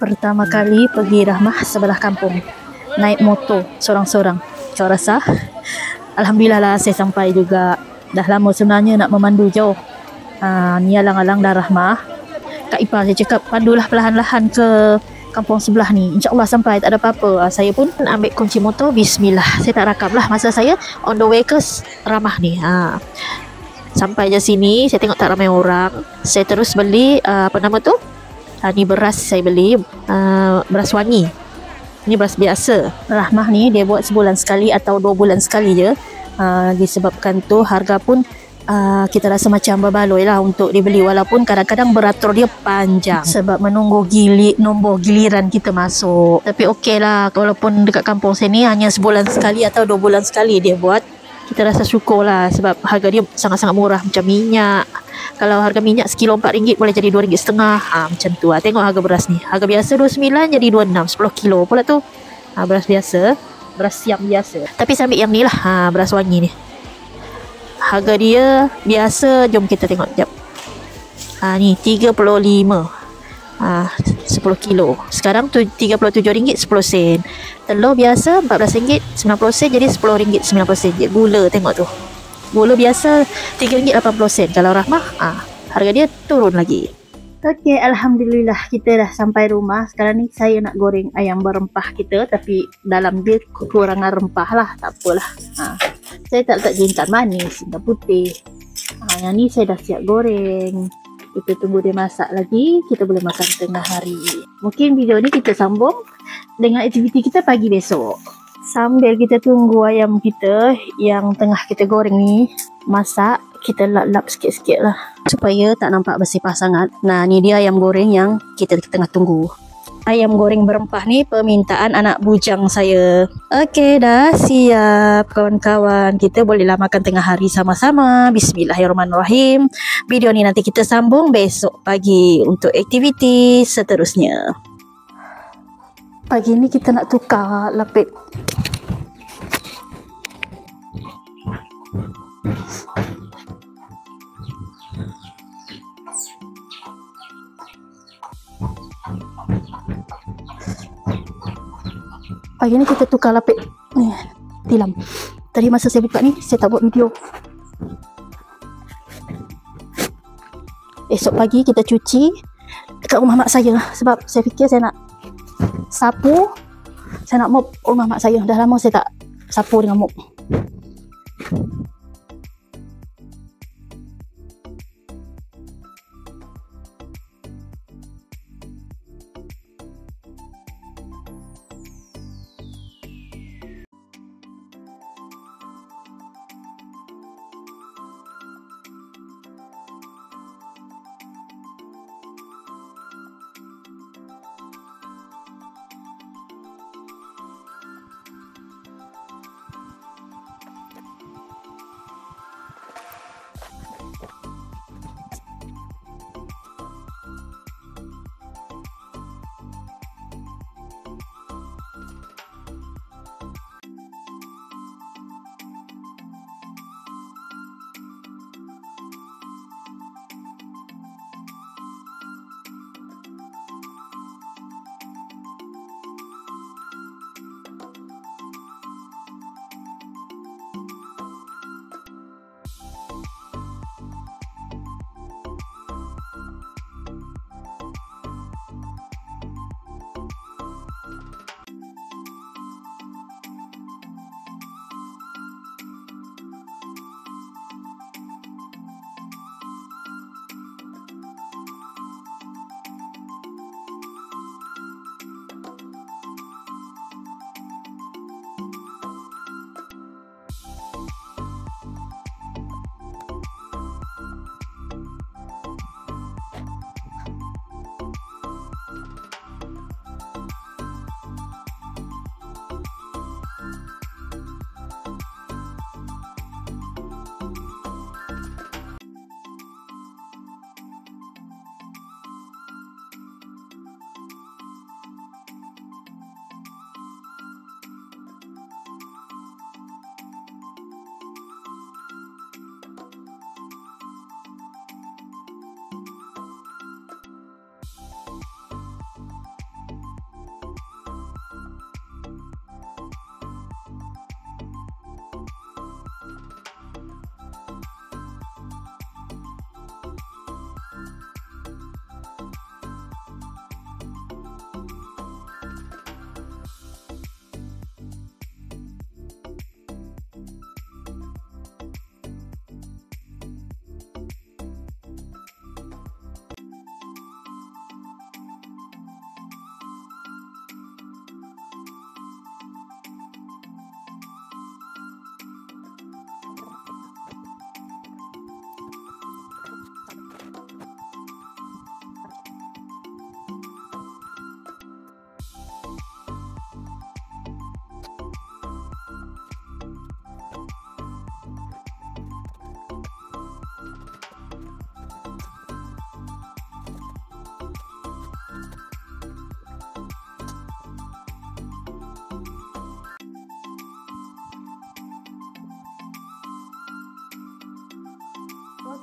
Pertama kali pergi Rahmah sebelah kampung, naik motor sorang-sorang. Kau rasa? Alhamdulillah lah saya sampai juga. Dah lama sebenarnya nak memandu jauh. Ni alang-alang dah Rahmah. Kak Ipah saya cakap pandulah perlahan-lahan ke kampung sebelah ni. InsyaAllah sampai tak ada apa-apa. Saya pun ambil kunci motor, bismillah. Saya tak rakam lah masa saya on the way ke Rahmah ni. Sampai je sini, saya tengok tak ramai orang. Saya terus beli, apa nama tu? Ni beras saya beli, beras wangi. Ini beras biasa. Rahmah ni dia buat sebulan sekali atau 2 bulan sekali je. Disebabkan tu harga pun kita rasa macam berbaloi lah untuk dibeli, walaupun kadang-kadang beratur dia panjang sebab menunggu nombor giliran kita masuk. Tapi okey lah, walaupun dekat kampung sini hanya sebulan sekali atau 2 bulan sekali dia buat, kita rasa syukur lah sebab harga dia sangat-sangat murah. Macam minyak, kalau harga minyak sekilo RM4 boleh jadi RM2.5. Macam tu lah. Tengok harga beras ni, harga biasa RM29 jadi RM26, 10 kilo pula tu. Beras biasa, beras yang biasa. Tapi saya ambil yang ni lah, beras wangi ni. Harga dia biasa, jom kita tengok sekejap. Ni 35, 10 kilo. Sekarang tu RM37.10. Telur biasa RM14.90 jadi RM10.90. Gula tengok tu, gula biasa RM3.80. Kalau Rahmah harga dia turun lagi. Okey, Alhamdulillah kita dah sampai rumah. Sekarang ni saya nak goreng ayam berempah kita, tapi dalam dia kekurangan rempah lah. Tak apalah. Saya tak letak jintan manis, jintan putih. Yang ni saya dah siap goreng. Kita tunggu dia masak lagi, kita boleh makan tengah hari. Mungkin video ni kita sambung dengan aktiviti kita pagi besok. Sambil kita tunggu ayam kita yang tengah kita goreng ni masak, kita lap-lap sikit-sikit lah supaya tak nampak bersepah sangat. Ni dia ayam goreng yang kita tengah tunggu. Ayam goreng berempah ni permintaan anak bujang saya. Okey, dah siap kawan-kawan. Kita bolehlah makan tengah hari sama-sama. Bismillahirrahmanirrahim. Video ni nanti kita sambung besok pagi untuk aktiviti seterusnya. Pagi ni kita nak tukar lapik. Pagi ni kita tukar lapik ni, tilam. Tadi masa saya buka ni, saya tak buat video. Esok pagi kita cuci dekat rumah mak saya, sebab saya fikir saya nak sapu, saya nak mop rumah mak saya. Dah lama saya tak sapu dengan mop.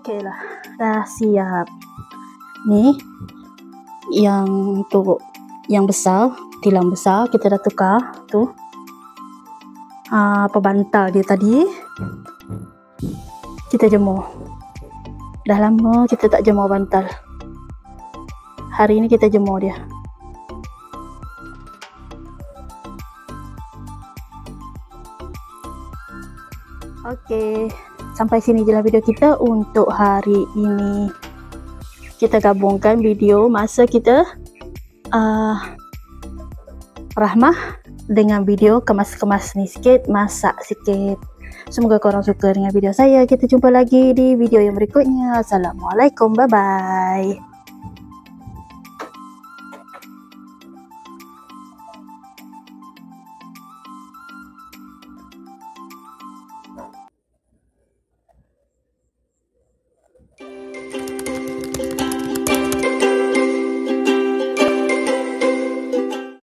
Okey lah, dah siap. Ni yang tu, yang besar, tilam besar kita dah tukar tu. Pebantal dia tadi kita jemur. Dah lama kita tak jemur bantal. Hari ni kita jemur dia. Okey, sampai sini je lah video kita untuk hari ini. Kita gabungkan video masa kita Rahmah dengan video kemas-kemas ni sikit, masak sikit. Semoga korang suka dengan video saya. Kita jumpa lagi di video yang berikutnya. Assalamualaikum, bye bye.